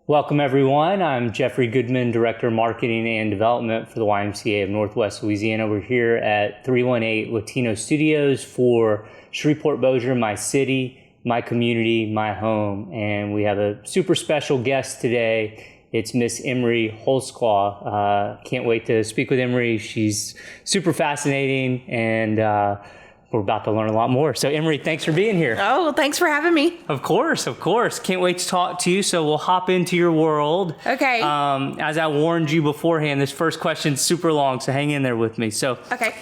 Welcome, everyone. I'm Jeffrey Goodman, Director of Marketing and Development for the YMCA of Northwest Louisiana. We're here at 318 Latino Studios for Shreveport-Bossier, my city, my community, my home. And we have a super special guest today. It's Miss Emerie Holtzclaw. Can't wait to speak with Emerie. She's super fascinating, and we're about to learn a lot more. So Emerie, thanks for being here. Oh, well, thanks for having me. Of course. Can't wait to talk to you. So we'll hop into your world. Okay. As I warned you beforehand, this first question's super long, so hang in there with me. So okay.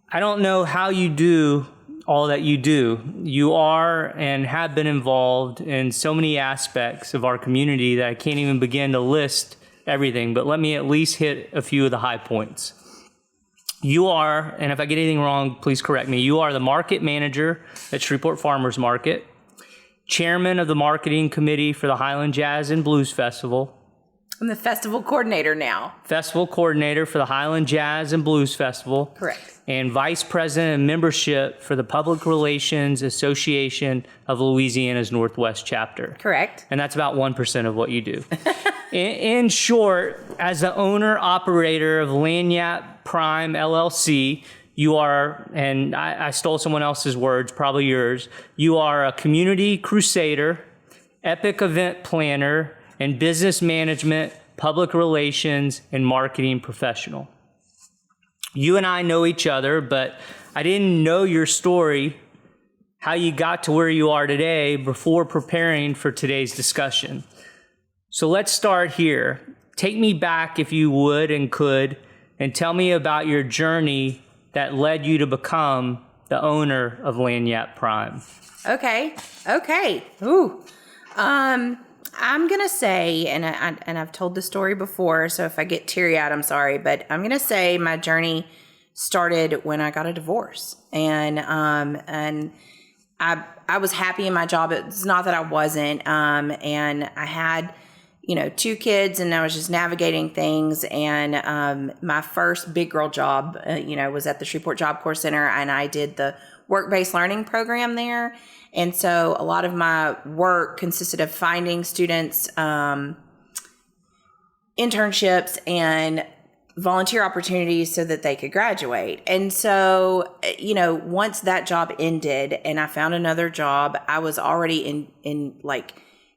I don't know how you do all that you do. You are and have been involved in so many aspects of our community that I can't even begin to list everything, but let me at least hit a few of the high points. You are, and if I get anything wrong, please correct me, you are the market manager at Shreveport Farmers Market, chairman of the marketing committee for the Highland Jazz and Blues Festival. I'm the festival coordinator now. Festival coordinator for the Highland Jazz and Blues Festival. Correct. And vice president of membership for the Public Relations Association of Louisiana's Northwest Chapter. Correct. And that's about 1% of what you do. In short, as the owner-operator of Lagniappe P.R.I.M.E. LLC, you are, and I stole someone else's words, probably yours, you are a community crusader, epic event planner, and business management, public relations, and marketing professional. You and I know each other, but I didn't know your story, how you got to where you are today before preparing for today's discussion. So let's start here. Take me back, if you would and could, and tell me about your journey that led you to become the owner of Lagniappe P.R.I.M.E. Okay. Ooh. I'm going to say, and I've told the story before, so if I get teary-eyed, I'm sorry, but I'm going to say my journey started when I got a divorce. And I was happy in my job. It's not that I wasn't. And I had, 2 kids, and I was just navigating things. And my first big girl job, was at the Shreveport Job Corps Center, and I did the work-based learning program there. And so a lot of my work consisted of finding students internships and volunteer opportunities so that they could graduate. And so, once that job ended and I found another job, I was already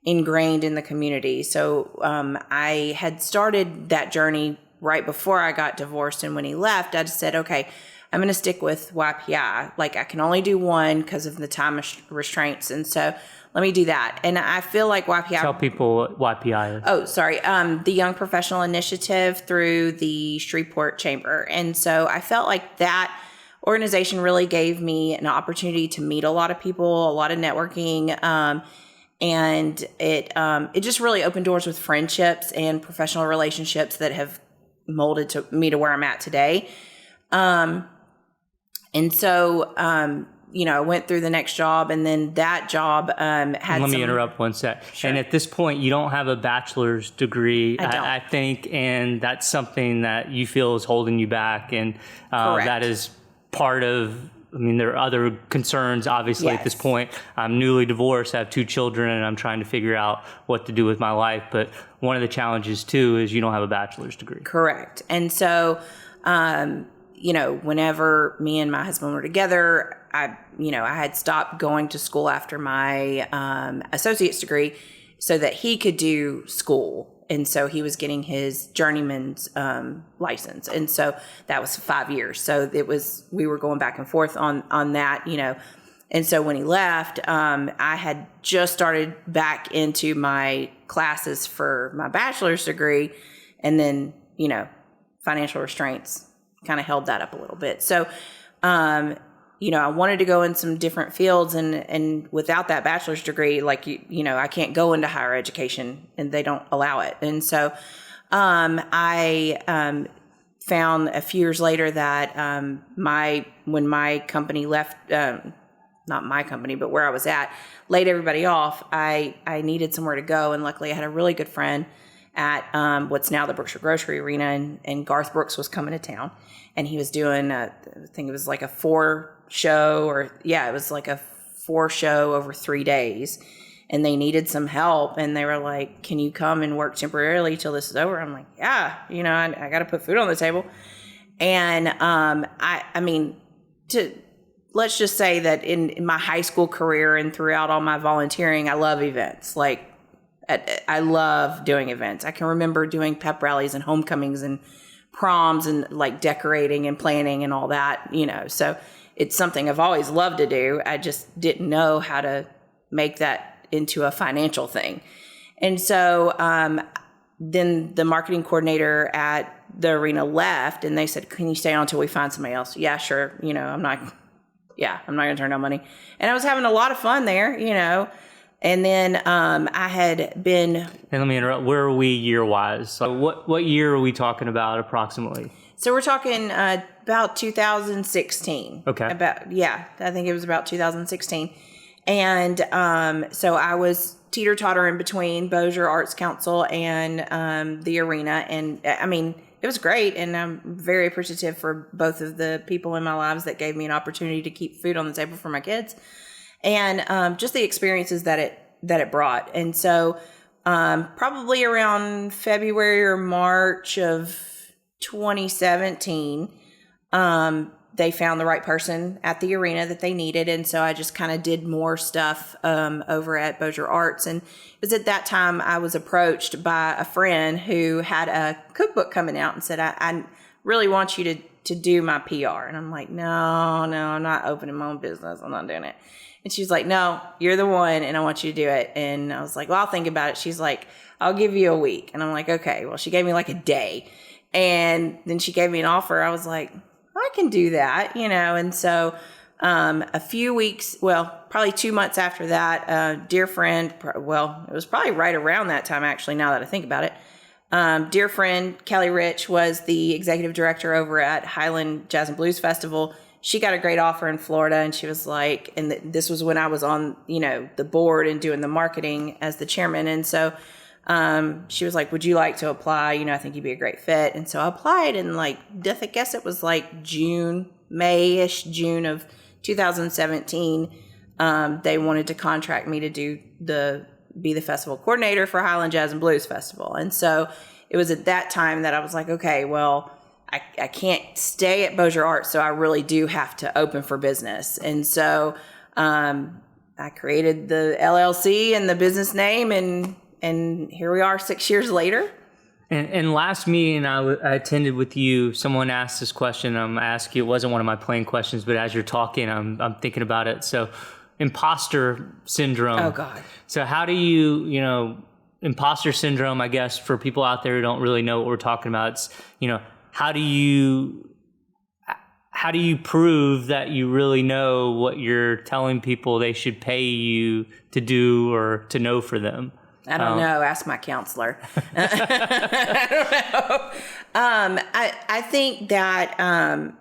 ingrained in the community. So I had started that journey right before I got divorced. And when he left, I just said, okay, I'm going to stick with YPI. I can only do one because of the time restraints. And so let me do that. And I feel like YPI... Tell people what YPI is. Oh, sorry. The Young Professional Initiative through the Shreveport Chamber. And so I felt like that organization really gave me an opportunity to meet a lot of people, a lot of networking. And it just really opened doors with friendships and professional relationships that have molded me to where I'm at today. And so, I went through the next job, and then that job had Let me interrupt one sec. Sure. And at this point, you don't have a bachelor's degree, I think, and that's something that you feel is holding you back. And that is part of, there are other concerns, obviously, Yes. At this point. I'm newly divorced, I have 2 children, and I'm trying to figure out what to do with my life. But one of the challenges, too, is you don't have a bachelor's degree. Correct. And so... whenever me and my husband were together, I had stopped going to school after my associate's degree so that he could do school. And so he was getting his journeyman's license. And so that was 5 years. So we were going back and forth on that, And so when he left, I had just started back into my classes for my bachelor's degree. And then, financial restraints kind of held that up a little bit. So, I wanted to go in some different fields, and without that bachelor's degree, I can't go into higher education, and they don't allow it. And so, I found a few years later that when my company left, not my company, but where I was at, laid everybody off, I needed somewhere to go, and luckily I had a really good friend at what's now the Brookshire Grocery Arena, and Garth Brooks was coming to town, and he was doing I think it was like a 4 show over 3 days. and they needed some help, and they were like, can you come and work temporarily till this is over? I'm like, yeah, I got to put food on the table. And I mean, let's just say that in my high school career and throughout all my volunteering, I love events. Like, I love doing events. I can remember doing pep rallies and homecomings and proms and like decorating and planning and all that, so it's something I've always loved to do. I just didn't know how to make that into a financial thing. And so then the marketing coordinator at the arena left, and they said, can you stay on until we find somebody else? Yeah, sure. I'm not going to turn down money. And I was having a lot of fun there, And then I had been... And let me interrupt. Where are we year-wise? So what year are we talking about approximately? So we're talking about 2016. Okay. I think it was about 2016. And so I was teeter-tottering between Bossier Arts Council and the arena. And I mean, it was great. And I'm very appreciative for both of the people in my lives that gave me an opportunity to keep food on the table for my kids. And just the experiences that it brought. And so probably around February or March of 2017, they found the right person at the arena that they needed. And so I just kind of did more stuff over at Bossier Arts. And it was at that time I was approached by a friend who had a cookbook coming out and said, I really want you to do my PR. And I'm like, no, I'm not opening my own business. I'm not doing it. And she was like, no, you're the one, and I want you to do it. And I was like, well, I'll think about it. She's like, I'll give you a week. And I'm like, okay. Well, she gave me like a day. And then she gave me an offer. I was like, I can do that, And so a few weeks, probably 2 months after that, a dear friend, it was probably right around that time, actually, now that I think about it. Dear friend, Kelly Rich, was the executive director over at Highland Jazz and Blues Festival. She got a great offer in Florida, and she was like, and this was when I was on, the board and doing the marketing as the chairman. And so she was like, would you like to apply? I think you'd be a great fit. And so I applied, and I guess it was like May-ish, June of 2017. They wanted to contract me to be the festival coordinator for Highland Jazz and Blues Festival. And so it was at that time that I was like, okay, well, I can't stay at Bossier Arts, so I really do have to open for business. And so I created the LLC and the business name, and here we are 6 years later. And last meeting I attended with you, someone asked this question. I'm asking you, it wasn't one of my plain questions, but as you're talking, I'm thinking about it. So, imposter syndrome. Oh, God. So how do you, imposter syndrome, I guess, for people out there who don't really know what we're talking about, it's, how do you prove that you really know what you're telling people they should pay you to do or to know for them? I don't know. Ask my counselor. I don't know. I think that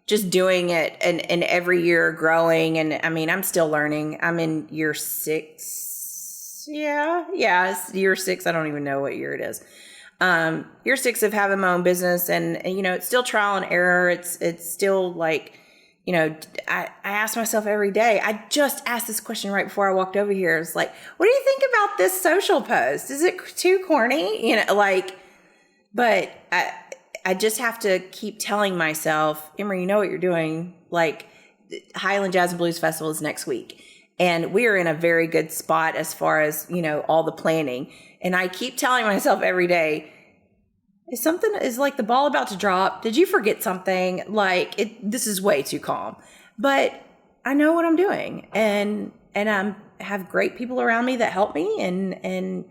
just doing it and every year growing, and I mean, I'm still learning. I'm in year 6. Yeah, it's year 6. I don't even know what year it is. Year 6 of having my own business, and it's still trial and error. It's still like, I ask myself every day. I just asked this question right before I walked over here. It's like, what do you think about this social post? Is it too corny? But I just have to keep telling myself, Emerie, you know what you're doing. Like, Highland Jazz and Blues Festival is next week. And we are in a very good spot as far as, all the planning. And I keep telling myself every day, is like the ball about to drop? Did you forget something? This is way too calm. But I know what I'm doing. And I have great people around me that help me. And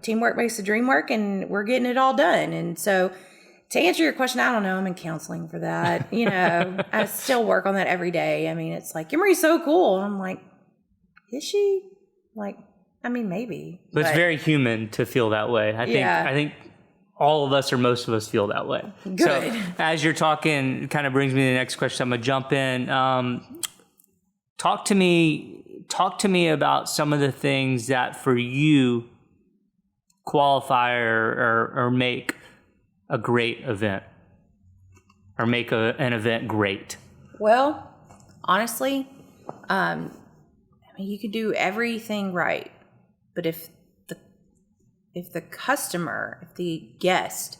teamwork makes the dream work. And we're getting it all done. And so to answer your question, I don't know. I'm in counseling for that. I still work on that every day. I mean, it's like, Emerie's so cool. And I'm like, is she? Maybe. But it's very human to feel that way. I think all of us or most of us feel that way. Good. So as you're talking, it kind of brings me to the next question. I'm going to jump in. Talk to me about some of the things that for you qualify or make a great event, or make an event great. Well, honestly, mean, you can do everything right, but if the customer, if the guest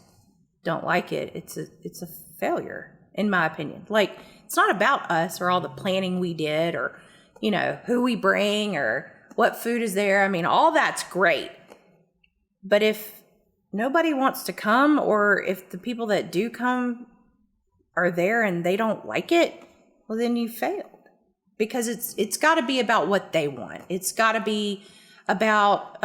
don't like it, it's a failure, in my opinion. Like, it's not about us or all the planning we did or, you know, who we bring or what food is there. I mean, all that's great. But if nobody wants to come, or if the people that do come are there and they don't like it, well, then you failed. Because it's got to be about what they want. It's got to be about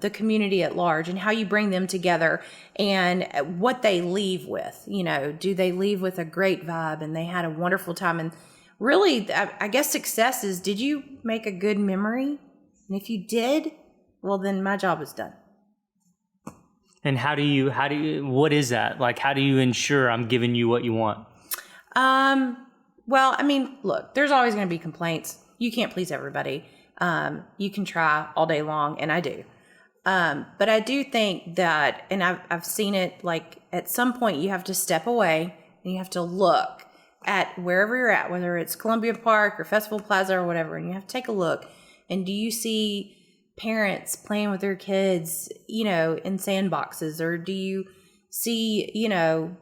the community at large and how you bring them together and what they leave with. You know, do they leave with a great vibe and they had a wonderful time? And really, I guess success is, did you make a good memory? And if you did, well, then my job is done. And how do you, what is that? Like, how do you ensure I'm giving you what you want? Well, I mean, look, there's always going to be complaints. You can't please everybody. You can try all day long, and I do. But I do think that, and I've seen it, like, at some point you have to step away and you have to look at wherever you're at, whether it's Columbia Park or Festival Plaza or whatever, and you have to take a look. And do you see parents playing with their kids, you know, in sandboxes? Or do you see, you know,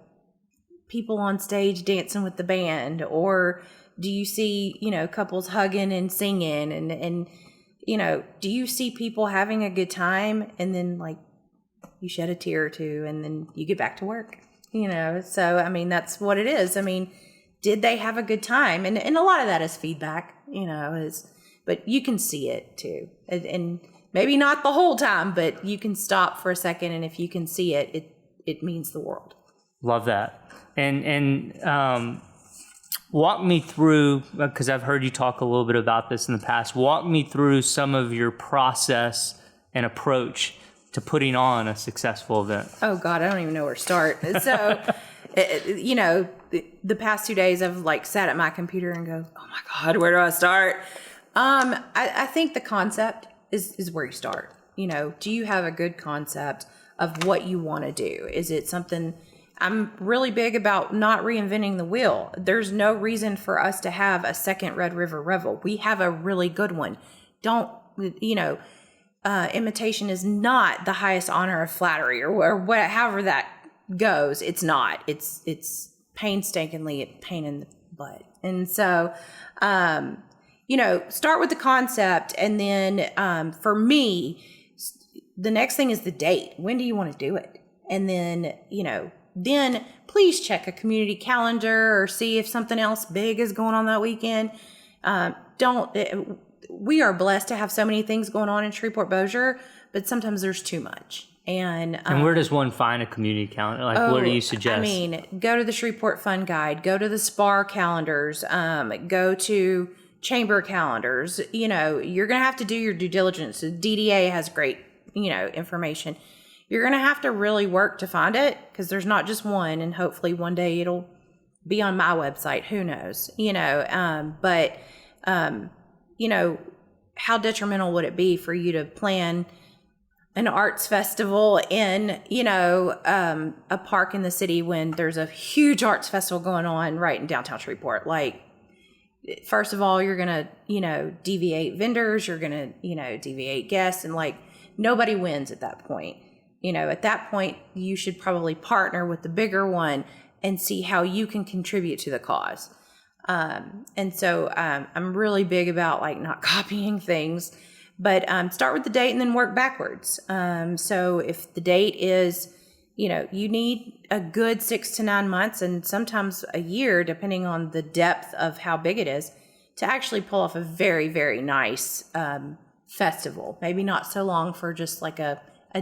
people on stage dancing with the band? Or do you see, you know, couples hugging and singing? And you know, do you see people having a good time and then, like, you shed a tear or two and then you get back to work? You know, so, I mean, that's what it is. I mean, did they have a good time? And a lot of that is feedback, you know, but you can see it too. And maybe not the whole time, but you can stop for a second. And if you can see it, it means the world. Love that. And walk me through, because I've heard you talk a little bit about this in the past, walk me through some of your process and approach to putting on a successful event. Oh God, I don't even know where to start. So, you know, the past 2 days I've, like, sat at my computer and go, oh my God, where do I start? I think the concept is where you start. You know, do you have a good concept of what you want to do? Is it something? I'm really big about not reinventing the wheel. There's no reason for us to have a second Red River Revel. We have a really good one. Don't, you know, imitation is not the highest honor of flattery or what, however that goes. It's not. It's painstakingly a pain in the butt. And so, you know, start with the concept. And then for me, the next thing is the date. When do you want to do it? And then, you know, then please check a community calendar or see if something else big is going on that weekend. We are blessed to have so many things going on in Shreveport-Bossier, but sometimes there's too much. And where does one find a community calendar? Like, what do you suggest? I mean, go to the Shreveport Fun Guide, go to the SPAR calendars, go to chamber calendars. You know, you're going to have to do your due diligence. The DDA has great, you know, information. You're going to have to really work to find it, because there's not just one, and hopefully one day it'll be on my website. Who knows? You know, you know, how detrimental would it be for you to plan an arts festival in, you know, a park in the city when there's a huge arts festival going on right in downtown Shreveport? Like, first of all, you're going to, you know, deviate vendors, you're going to, you know, deviate guests, and, like, nobody wins at that point. You know, at that point, you should probably partner with the bigger one and see how you can contribute to the cause. And so I'm really big about, like, not copying things, but start with the date and then work backwards. So if the date is, you know, you need a good 6 to 9 months and sometimes a year, depending on the depth of how big it is, to actually pull off a very, very nice festival. Maybe not so long for just like a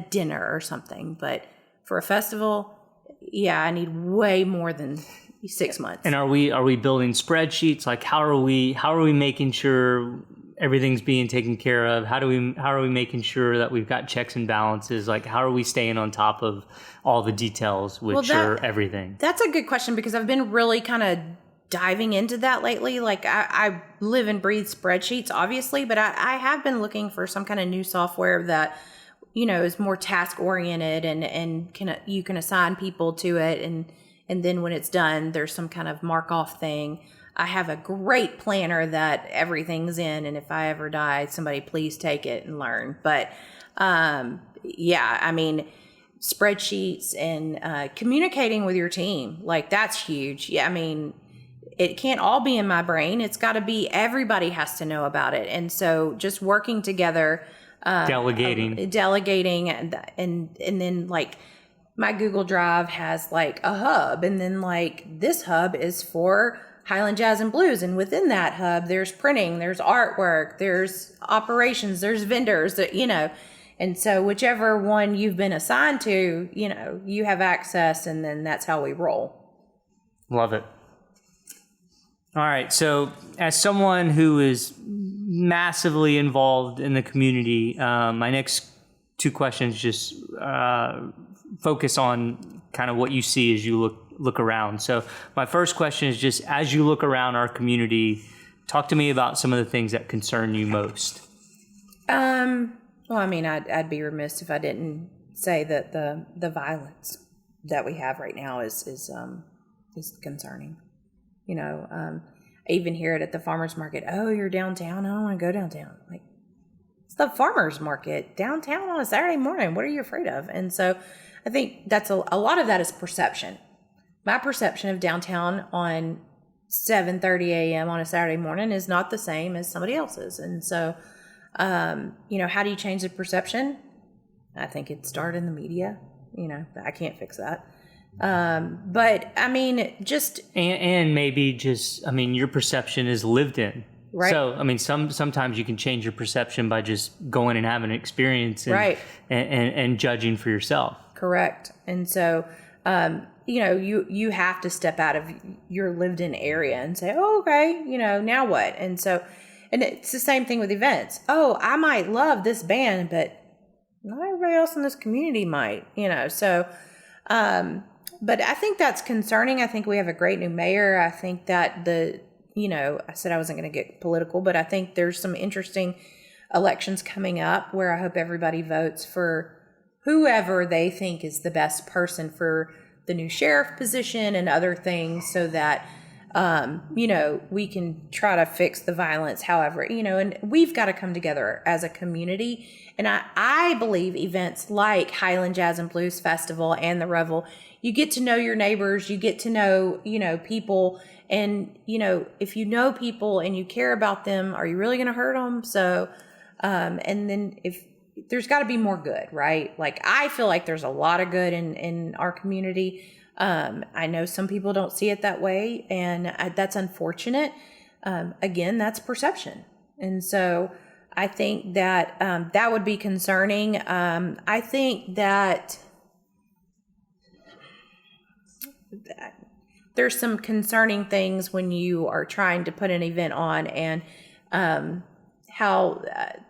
dinner or something, but for a festival, yeah, I need way more than 6 months. And are we building spreadsheets? Like, how are we making sure everything's being taken care of? How are we making sure that we've got checks and balances? Like, how are we staying on top of all the details, which are everything? That's a good question, because I've been really kind of diving into that lately. Like, I live and breathe spreadsheets, obviously, but I have been looking for some kind of new software that, you know, is more task oriented and you can assign people to it, and then when it's done, there's some kind of mark off thing. I have a great planner that everything's in, and if I ever die, somebody please take it and learn. But yeah, I mean, spreadsheets and communicating with your team, like that's huge. Yeah, I mean, it can't all be in my brain. It's got to be, everybody has to know about it. And so just working together, delegating and then like my Google Drive has like a hub, and then like this hub is for Highland Jazz and Blues. And within that hub, there's printing, there's artwork, there's operations, there's vendors that, you know, and so whichever one you've been assigned to, you know, you have access, and then that's how we roll. Love it. All right. So as someone who is massively involved in the community, my next two questions just focus on kind of what you see as you look around. So my first question is just, as you look around our community, talk to me about some of the things that concern you most. Well, I mean, I'd be remiss if I didn't say that the violence that we have right now is concerning. You know, I even hear it at the farmer's market. Oh, you're downtown? I don't want to go downtown. Like, it's the farmer's market downtown on a Saturday morning. What are you afraid of? And so I think that's a lot of that is perception. My perception of downtown on 7:30 a.m. on a Saturday morning is not the same as somebody else's. And so, you know, how do you change the perception? I think it started in the media. You know, I can't fix that. But I mean, just and maybe just, I mean, your perception is lived in, right? So I mean, sometimes you can change your perception by just going and having an experience, and, right, and judging for yourself. Correct. And so, you know, you have to step out of your lived in area and say, oh, okay, you know, now what? And so, and it's the same thing with events. Oh, I might love this band, but not everybody else in this community might, you know, so, but I think that's concerning. I think we have a great new mayor. I think that you know, I said I wasn't going to get political, but I think there's some interesting elections coming up where I hope everybody votes for whoever they think is the best person for the new sheriff position and other things, so that, you know, we can try to fix the violence, however, you know, and we've got to come together as a community. And I believe events like Highland Jazz and Blues Festival and the Revel, you get to know your neighbors, you get to know, you know, people, and, you know, if you know people and you care about them, are you really going to hurt them? So, and then if there's got to be more good, right? Like, I feel like there's a lot of good in our community. I know some people don't see it that way, and that's unfortunate. Again, that's perception. And so I think that that would be concerning. I think that there's some concerning things when you are trying to put an event on, and how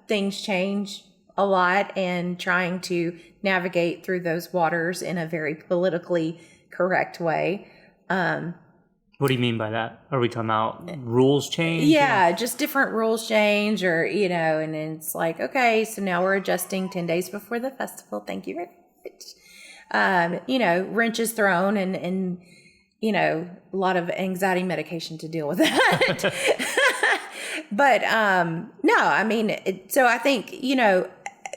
things change a lot, and trying to navigate through those waters in a very politically correct way. What do you mean by that? Are we talking about rules change? Yeah, just different rules change, or, you know, and it's like, okay, so now we're adjusting 10 days before the festival. Thank you very much. You know, wrenches thrown, and, you know, a lot of anxiety medication to deal with that. But, no, I mean, so I think, you know,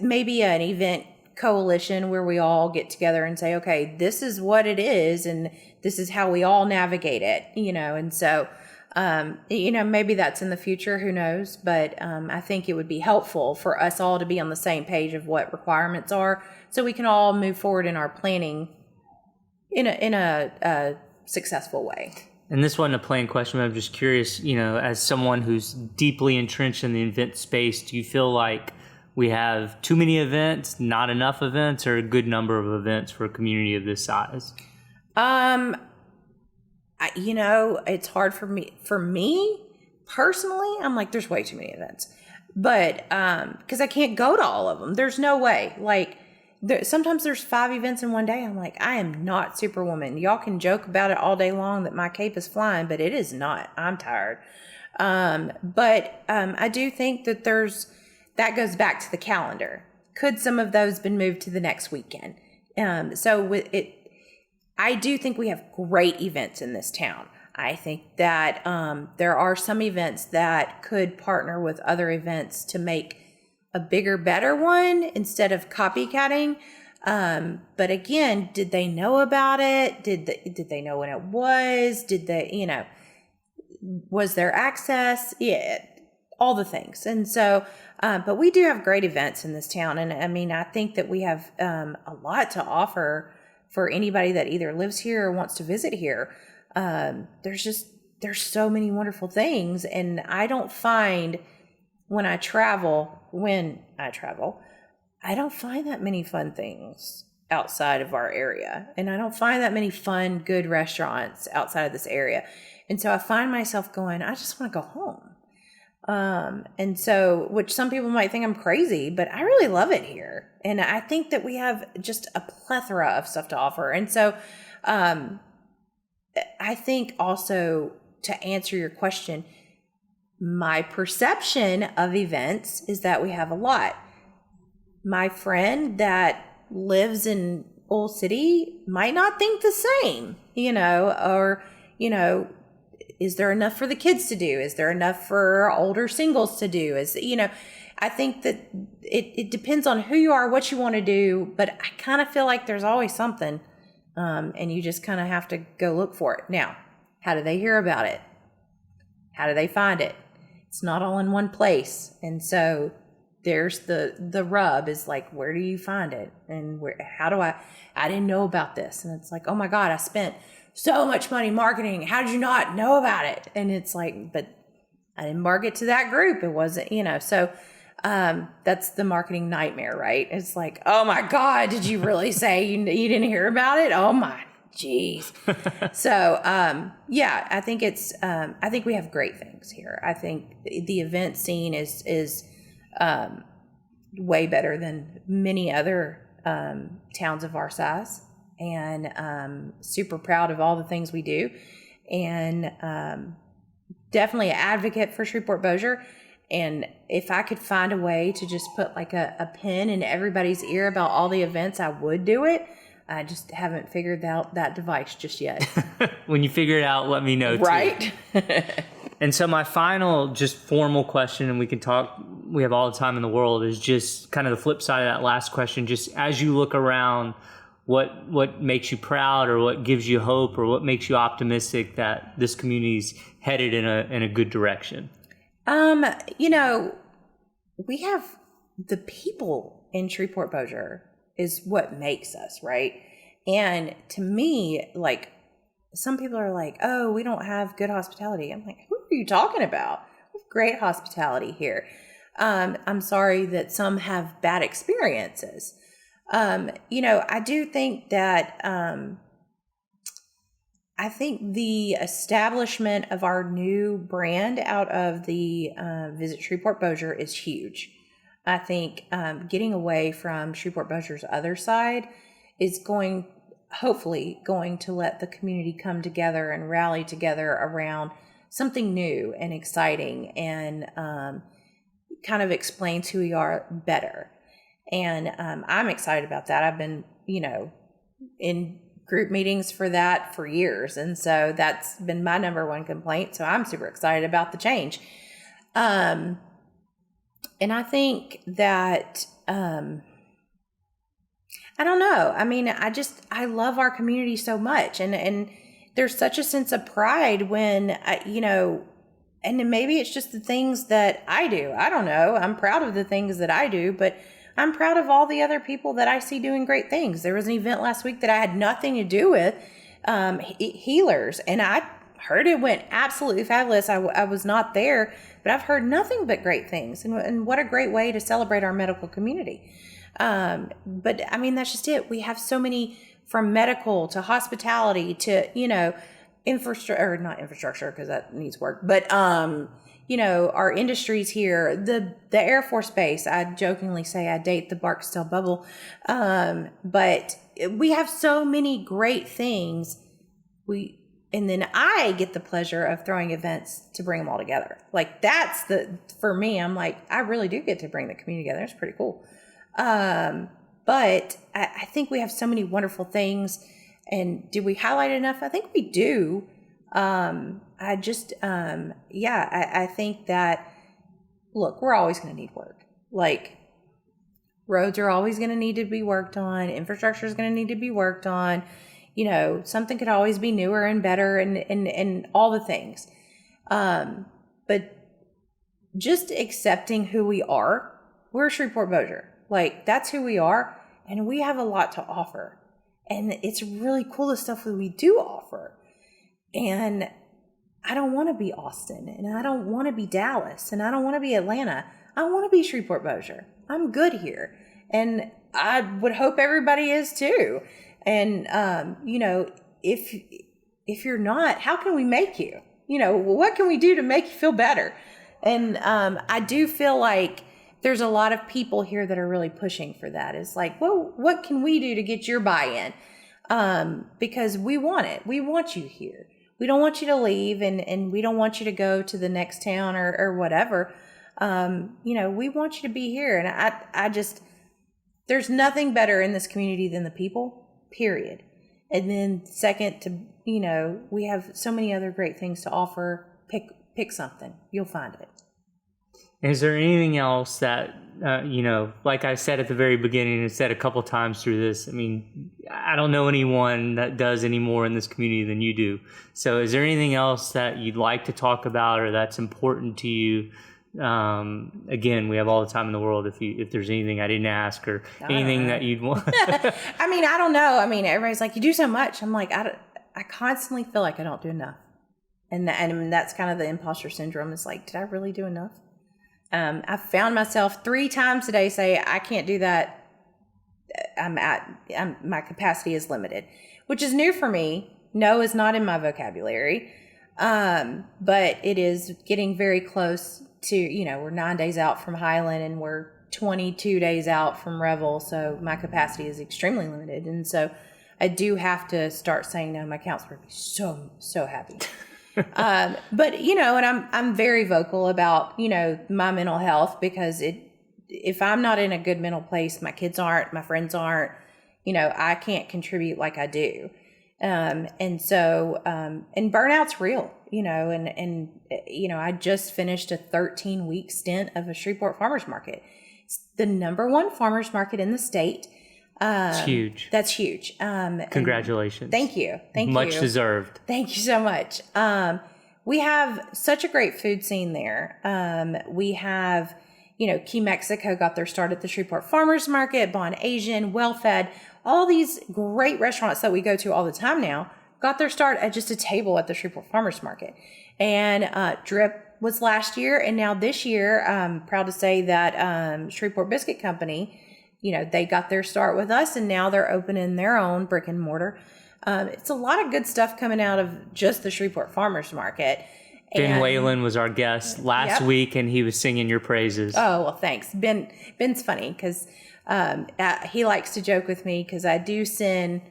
maybe an event coalition where we all get together and say, okay, this is what it is, and this is how we all navigate it, you know. And so, you know, maybe that's in the future, who knows, but I think it would be helpful for us all to be on the same page of what requirements are, so we can all move forward in our planning in a successful way. And this wasn't a plain question, but I'm just curious, you know, as someone who's deeply entrenched in the event space, do you feel like we have too many events, not enough events, or a good number of events for a community of this size? You know, it's hard for me personally. I'm like, there's way too many events, but, cause I can't go to all of them. There's no way. Like, sometimes there's 5 events in one day. I'm like, I am not Superwoman. Y'all can joke about it all day long that my cape is flying, but it is not. I'm tired. But I do think that that goes back to the calendar. Could some of those been moved to the next weekend? So with it, I do think we have great events in this town. I think that there are some events that could partner with other events to make a bigger, better one instead of copycatting. But again, did they know about it? Did they know when it was? Did they, was there access? Yeah, all the things. And so, but we do have great events in this town. And I mean, I think that we have a lot to offer for anybody that either lives here or wants to visit here. There's so many wonderful things. And I don't find when I travel, I don't find that many fun things outside of our area. And I don't find that many fun, good restaurants outside of this area. And so I find myself going, I just want to go home. And so, which some people might think I'm crazy, but I really love it here. And I think that we have just a plethora of stuff to offer. And so, I think also to answer your question, my perception of events is that we have a lot. My friend that lives in Old City might not think the same, or, is there enough for the kids to do? Is there enough for older singles to do? I think that it depends on who you are, what you want to do, but I kind of feel like there's always something, and you just kind of have to go look for it. Now, how do they hear about it? How do they find it? It's not all in one place. And so there's the rub is like, where do you find it? And how do I didn't know about this. And it's like, oh my God, I spent so much money marketing. How did you not know about it? And it's like, but I didn't market to that group. It wasn't, so that's the marketing nightmare, right? It's like, oh my God, did you really say you didn't hear about it? Oh my geez. So, yeah, I think I think we have great things here. I think the event scene is way better than many other towns of our size, and super proud of all the things we do, and definitely an advocate for Shreveport-Bossier. And if I could find a way to just put like a pin in everybody's ear about all the events, I would do it. I just haven't figured out that device just yet. When you figure it out, let me know too. Right. And so my final just formal question, and we can talk, we have all the time in the world, is just kind of the flip side of that last question. Just as you look around, what makes you proud, or what gives you hope, or what makes you optimistic that this community's headed in a good direction? We have the people in Shreveport-Bossier is what makes us, right? And to me, like, some people are like, oh, we don't have good hospitality. I'm like, who are you talking about? We have great hospitality here. I'm sorry that some have bad experiences. I do think that I think the establishment of our new brand out of the Visit Shreveport-Bossier is huge. I think getting away from Shreveport-Bossier's other side is hopefully going to let the community come together and rally together around something new and exciting, and kind of explains who we are better. And I'm excited about that. I've been, in group meetings for that for years. And so that's been my number one complaint. So I'm super excited about the change. And I think that, I don't know. I mean, I love our community so much. And there's such a sense of pride when, and maybe it's just the things that I do. I don't know. I'm proud of the things that I do, but I'm proud of all the other people that I see doing great things. There was an event last week that I had nothing to do with, healers, and I heard it went absolutely fabulous. I was not there, but I've heard nothing but great things, and what a great way to celebrate our medical community. But I mean, that's just it. We have so many, from medical to hospitality to, infrastructure, or not infrastructure because that needs work, but, our industries here, the Air Force Base, I jokingly say I date the Barksdale bubble. But we have so many great things. And then I get the pleasure of throwing events to bring them all together. Like for me, I'm like, I really do get to bring the community together. It's pretty cool. But I think we have so many wonderful things. And do we highlight enough? I think we do. I just, I think that, look, we're always going to need work. Like, roads are always going to need to be worked on. Infrastructure is going to need to be worked on. You know, something could always be newer and better and all the things. But just accepting who we are, we're Shreveport-Bossier. Like, that's who we are. And we have a lot to offer. And it's really cool, the stuff that we do offer. And I don't want to be Austin, and I don't want to be Dallas, and I don't want to be Atlanta. I want to be Shreveport-Bossier. I'm good here. And I would hope everybody is too. And, you know, if you're not, how can we make you? You know, what can we do to make you feel better? And I do feel like there's a lot of people here that are really pushing for that. It's like, well, what can we do to get your buy-in? Because we want it. We want you here. We don't want you to leave, and we don't want you to go to the next town or whatever. You know, we want you to be here. And I just, there's nothing better in this community than the people, period. And then second to, you know, we have so many other great things to offer. Pick something. You'll find it. Is there anything else that, you know, like I said at the very beginning and said a couple times through this, I mean, I don't know anyone that does any more in this community than you do. So is there anything else that you'd like to talk about or that's important to you? Again, we have all the time in the world. If there's anything I didn't ask or anything that you'd want. I mean, I don't know. I mean, everybody's like, you do so much. I'm like, I constantly feel like I don't do enough. And that's kind of the imposter syndrome. It's like, did I really do enough? I found myself 3 times today say, I can't do that. My capacity is limited, which is new for me. No is not in my vocabulary. But it is getting very close to, you know, we're 9 days out from Highland and we're 22 days out from Revel. So my capacity is extremely limited. And so I do have to start saying no. My counselor would be so happy. But, you know, and I'm very vocal about, you know, my mental health, because if I'm not in a good mental place, my kids aren't, my friends aren't, you know, I can't contribute like I do. And so, and burnout's real, you know, and, you know, I just finished a 13-week stint of a Shreveport farmers market. It's the #1 farmers market in the state. It's huge. That's huge. Congratulations. Thank you. Much deserved. Thank you so much. We have such a great food scene there. We have, you know, Key Mexico got their start at the Shreveport Farmers Market, Bon Asian, Well Fed, all these great restaurants that we go to all the time now got their start at just a table at the Shreveport Farmers Market. And Drip was last year, and now this year, I'm proud to say that Shreveport Biscuit Company, you know, they got their start with us, and now they're opening their own brick and mortar. It's a lot of good stuff coming out of just the Shreveport Farmers Market. Ben Whalen was our guest last week, and he was singing your praises. Oh, well, thanks. Ben's funny because he likes to joke with me because I do send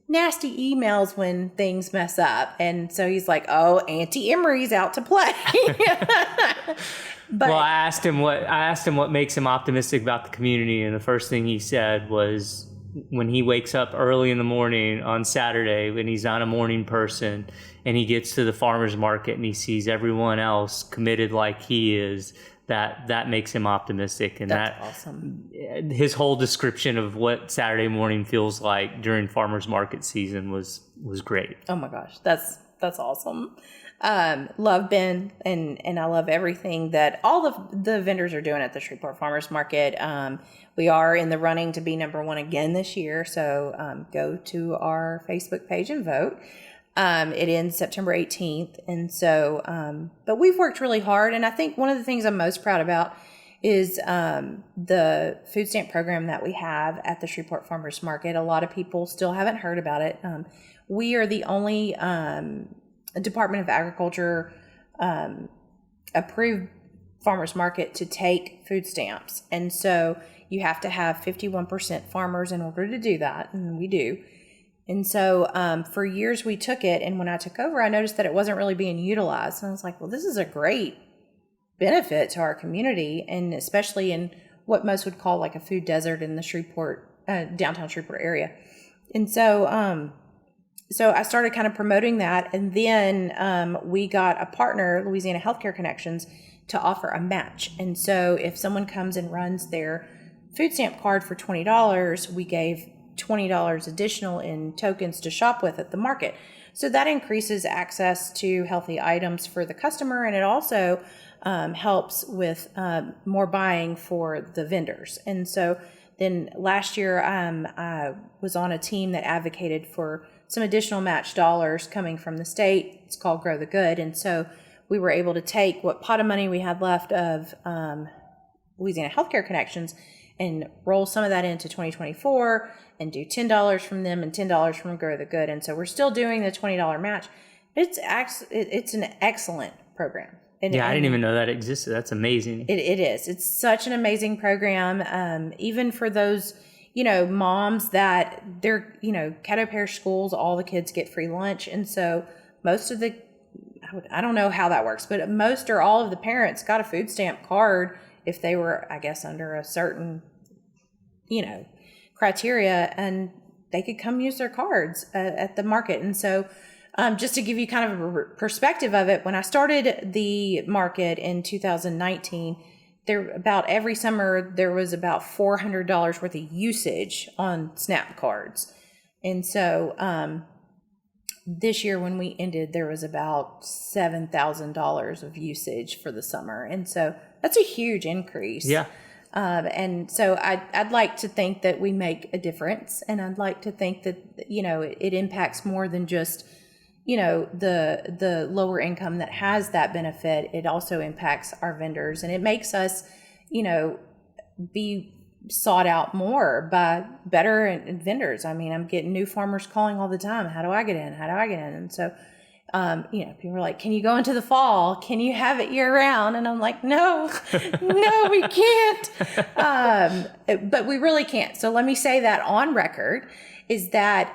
nasty emails when things mess up. And so he's like, oh, Auntie Emerie's out to play. But, well, I asked him what makes him optimistic about the community, and the first thing he said was when he wakes up early in the morning on Saturday, when he's not a morning person, and he gets to the farmer's market and he sees everyone else committed like he is, that makes him optimistic. And that's awesome. His whole description of what Saturday morning feels like during farmer's market season was great. Oh my gosh, that's awesome. Love Ben, and I love everything that all of the vendors are doing at the Shreveport Farmers Market. We are in the running to be #1 again this year, so go to our Facebook page and vote. It ends September 18th, and so, but we've worked really hard, and I think one of the things I'm most proud about is the food stamp program that we have at the Shreveport Farmers Market. A lot of people still haven't heard about it. We are the only Department of Agriculture approved farmers market to take food stamps. And so you have to have 51% farmers in order to do that, and we do. And so for years we took it, and when I took over, I noticed that it wasn't really being utilized. And I was like, well, this is a great benefit to our community, and especially in what most would call like a food desert in the Shreveport, downtown Shreveport area. And so so I started kind of promoting that. And then we got a partner, Louisiana Healthcare Connections, to offer a match. And so if someone comes and runs their food stamp card for $20, we gave $20 additional in tokens to shop with at the market. So that increases access to healthy items for the customer, and it also helps with more buying for the vendors. And so then last year I was on a team that advocated for some additional match dollars coming from the state. It's called Grow the Good. And so we were able to take what pot of money we had left of Louisiana Healthcare Connections and roll some of that into 2024 and do $10 from them and $10 from Grow the Good. And so we're still doing the $20 match. It's an excellent program. I didn't even know that existed. That's amazing. It is. It's such an amazing program. Even for those, moms that they're, Caddo Parish schools, all the kids get free lunch. And so most of I don't know how that works, but most or all of the parents got a food stamp card if they were, I guess, under a certain, criteria, and they could come use their cards at the market. And so just to give you kind of a perspective of it, when I started the market in 2019, about every summer there was about $400 worth of usage on SNAP cards. And so this year when we ended, there was about $7,000 of usage for the summer. And so that's a huge increase. Yeah. And so I'd like to think that we make a difference, and I'd like to think that, it impacts more than just, the lower income that has that benefit. It also impacts our vendors, and it makes us, be sought out more by better vendors. I mean, I'm getting new farmers calling all the time. How do I get in? How do I get in? And so, people are like, can you go into the fall? Can you have it year round? And I'm like, no, we can't. But we really can't. So let me say that on record is that,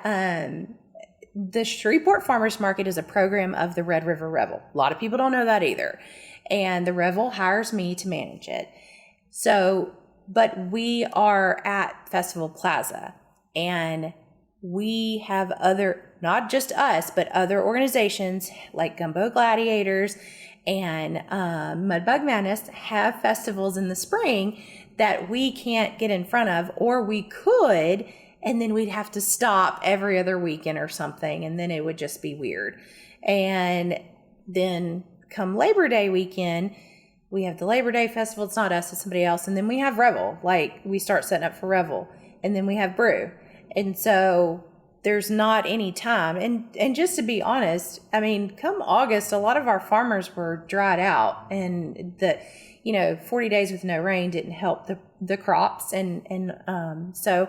the Shreveport Farmers Market is a program of the Red River Revel. A lot of people don't know that either. And the Revel hires me to manage it. So, but we are at Festival Plaza, and we have not just us, but other organizations like Gumbo Gladiators and Mudbug Madness have festivals in the spring that we can't get in front of, or we could, and then we'd have to stop every other weekend or something, and then it would just be weird. And then come Labor Day weekend, we have the Labor Day Festival. It's not us, it's somebody else. And then we have Revel, like we start setting up for Revel. And then we have Brew. And so there's not any time. And just to be honest, I mean, come August, a lot of our farmers were dried out, and 40 days with no rain didn't help the crops. So,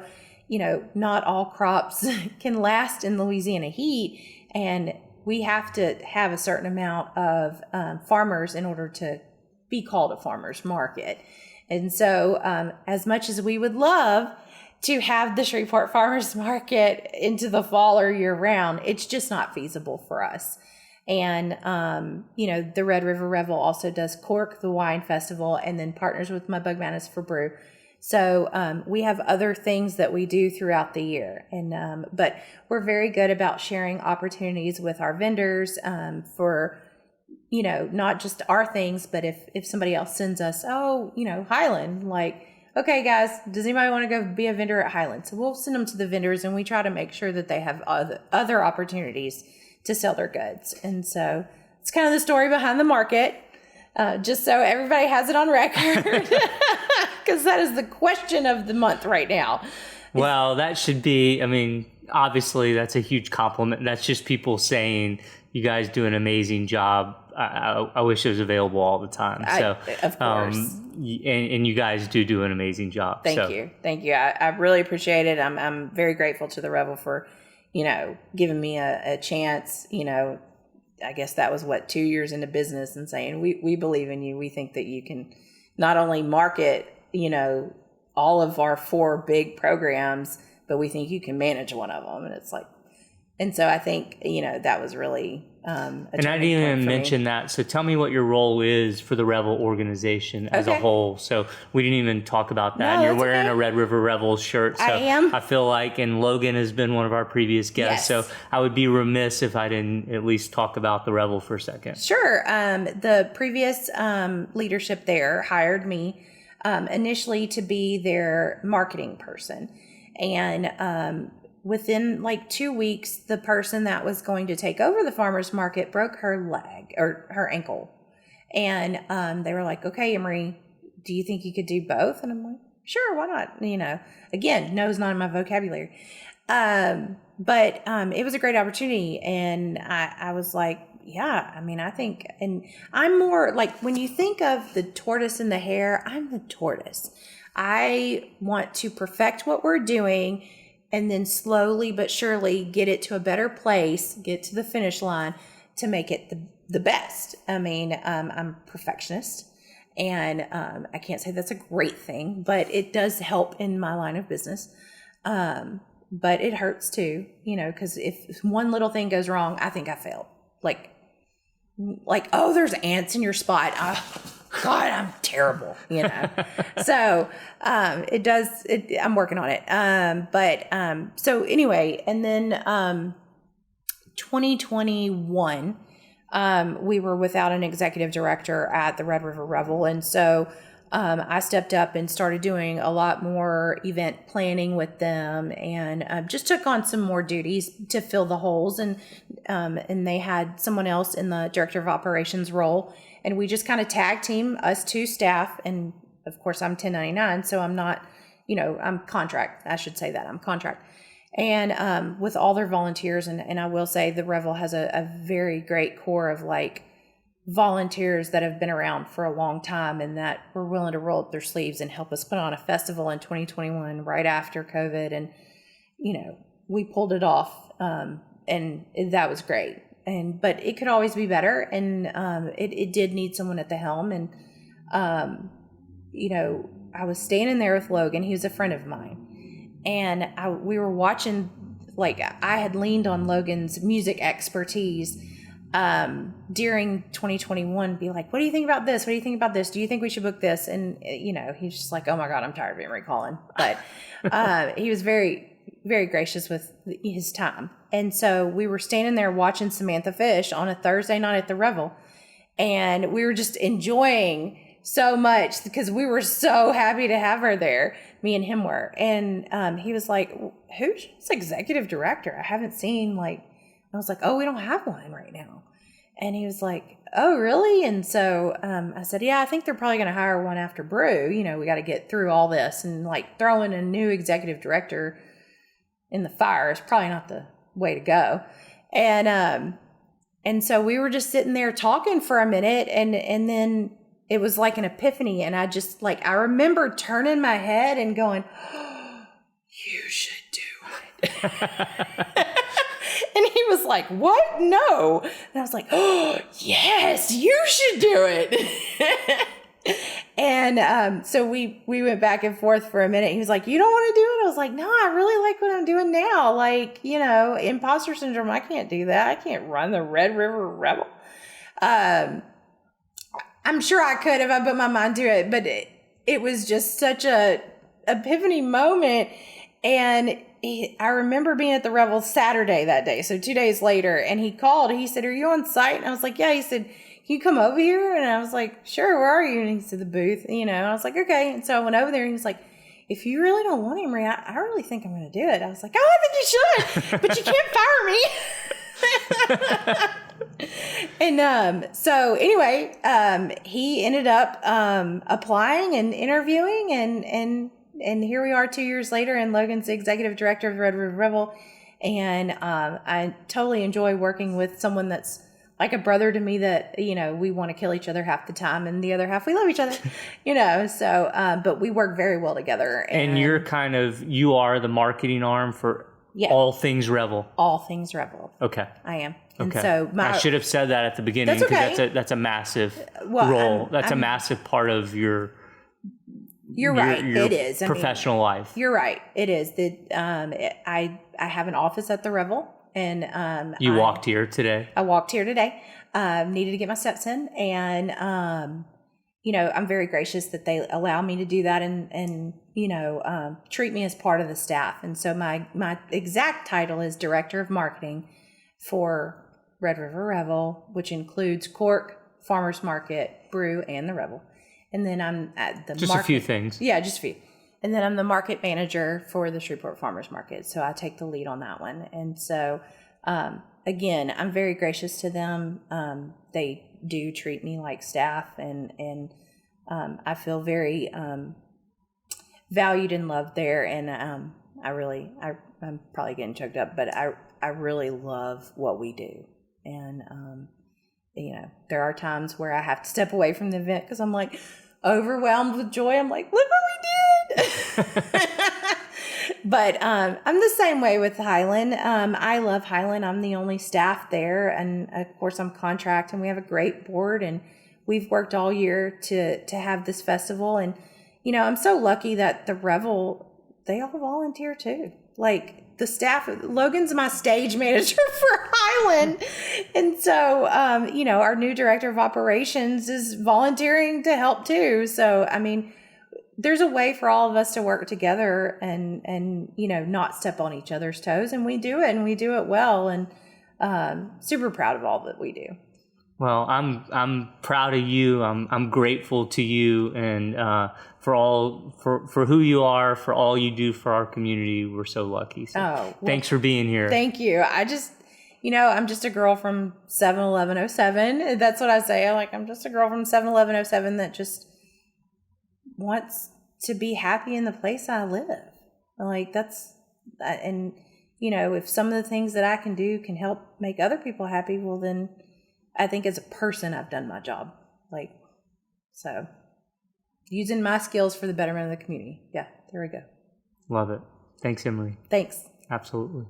not all crops can last in Louisiana heat, and we have to have a certain amount of farmers in order to be called a farmer's market. And so as much as we would love to have the Shreveport Farmers Market into the fall or year round, it's just not feasible for us. And, the Red River Revel also does Cork, the wine festival, and then partners with Mudbug Madness for Brew. So we have other things that we do throughout the year. And but we're very good about sharing opportunities with our vendors for, not just our things, but if somebody else sends us, Highland, like, okay, guys, does anybody want to go be a vendor at Highland? So we'll send them to the vendors, and we try to make sure that they have other opportunities to sell their goods. And so it's kind of the story behind the market, just so everybody has it on record, because that is the question of the month right now. Well, that should be, obviously that's a huge compliment. That's just people saying you guys do an amazing job. I wish it was available all the time. So, of course. And you guys do an amazing job. Thank you. I really appreciate it. I'm very grateful to the Revel for, giving me a chance. I guess that was 2 years into business, and saying, we believe in you. We think that you can not only market, all of our 4 big programs, but we think you can manage one of them. And it's like, And so I think, that was really and I didn't even mention that. So tell me what your role is for the Revel organization as a whole. So we didn't even talk about that. And you're wearing a Red River Revel shirt. So I am. I feel like, and Logan has been one of our previous guests. Yes. So I would be remiss if I didn't at least talk about the Revel for a second. Sure. The previous leadership there hired me initially to be their marketing person. And within like 2 weeks, the person that was going to take over the farmer's market broke her leg or her ankle. And they were like, okay, Emerie, do you think you could do both? And I'm like, sure, why not? Again, no is not in my vocabulary. But it was a great opportunity. And I was like, yeah, I think, and I'm more like, when you think of the tortoise and the hare, I'm the tortoise. I want to perfect what we're doing and then slowly but surely get it to a better place, get to the finish line to make it the best. I'm a perfectionist, and I can't say that's a great thing, but it does help in my line of business. But it hurts too, because if one little thing goes wrong, I think I failed. Like, oh, there's ants in your spot. Oh, God, I'm terrible, So I'm working on it. So anyway, and then 2021, we were without an executive director at the Red River Revel. And so I stepped up and started doing a lot more event planning with them, and just took on some more duties to fill the holes. And they had someone else in the director of operations role, and we just kind of tag team, us two staff. And of course I'm 1099, so I'm not, I'm contract. I should say that I'm contract. And with all their volunteers, and I will say the Revel has a very great core of like volunteers that have been around for a long time and that were willing to roll up their sleeves and help us put on a festival in 2021 right after COVID. And, we pulled it off, and that was great. But it could always be better. And it did need someone at the helm. And, I was standing there with Logan. He was a friend of mine. And we were watching, like, I had leaned on Logan's music expertise during 2021, be like, what do you think about this? What do you think about this? Do you think we should book this? And, he's just like, oh my God, I'm tired of Emerie calling. But he was very, very gracious with his time. And so we were standing there watching Samantha Fish on a Thursday night at the Revel. And we were just enjoying so much because we were so happy to have her there. Me and him were. And he was like, who's executive director? I haven't seen, I was like, oh, we don't have one right now. And he was like, oh, really? And so I said, yeah, I think they're probably going to hire one after Brew. We got to get through all this, and throwing a new executive director in the fire is probably not the way to go. And so we were just sitting there talking for a minute, and then it was like an epiphany. And I just I remember turning my head and going, oh, you should do it. And he was like, what? No. And I was like, oh, yes, you should do it. And so we went back and forth for a minute. He was like, you don't want to do it? I was like, no, I really like what I'm doing now. Imposter syndrome, I can't do that. I can't run the Red River Revel. I'm sure I could if I put my mind to it, but it was just such a epiphany moment. And I remember being at the Revel Saturday that day, so 2 days later, and he called. He said, are you on site? And I was like, yeah. He said, can you come over here? And I was like, sure, where are you? And he said, the booth. I was like, okay. And so I went over there, and he was like, if you really don't want Emerie, I really think I'm going to do it. I was like, oh, I think you should, but you can't fire me. And so anyway, he ended up applying and interviewing, and here we are 2 years later, and Logan's the executive director of the Red River Revel. And I totally enjoy working with someone that's like a brother to me, that, we want to kill each other half the time, and the other half we love each other, so, but we work very well together. And you are the marketing arm for all things Revel. All things Revel. Okay. I am. Okay. And so I should have said that at the beginning, because that's a massive role. That's a massive part of your... You're right. It is professional life. You're right. It is. I have an office at the Revel, And you walked here today. I walked here today. Needed to get my steps in, and I'm very gracious that they allow me to do that, and treat me as part of the staff. And so my exact title is Director of Marketing for Red River Revel, which includes Cork, Farmers Market, Brew, and the Revel. And then I'm at the a few things. Yeah, just a few. And then I'm the market manager for the Shreveport Farmers Market. So I take the lead on that one. And so, again, I'm very gracious to them. They do treat me like staff, and I feel very valued and loved there. And I'm probably getting choked up, but I really love what we do. And, there are times where I have to step away from the event because I'm like overwhelmed with joy. I'm like, look what we did. But I'm the same way with Highland. I love Highland. I'm the only staff there. And of course I'm contract, and we have a great board, and we've worked all year to have this festival. And, I'm so lucky that the Revel, they all volunteer too. Like the staff, Logan's my stage manager for Highland. And so, our new director of operations is volunteering to help too. So, there's a way for all of us to work together and not step on each other's toes. And we do it, and we do it well. And super proud of all that we do. Well, I'm proud of you. I'm grateful to you, and for who you are, for all you do for our community. We're so lucky. So thanks for being here. Thank you. I just, I'm just a girl from 7-1107. That's what I say. I'm just a girl from 7-1107 that just wants to be happy in the place I live. And if some of the things that I can do can help make other people happy, well, then I think as a person, I've done my job. So using my skills for the betterment of the community. Yeah, there we go. Love it. Thanks, Emerie. Thanks. Absolutely.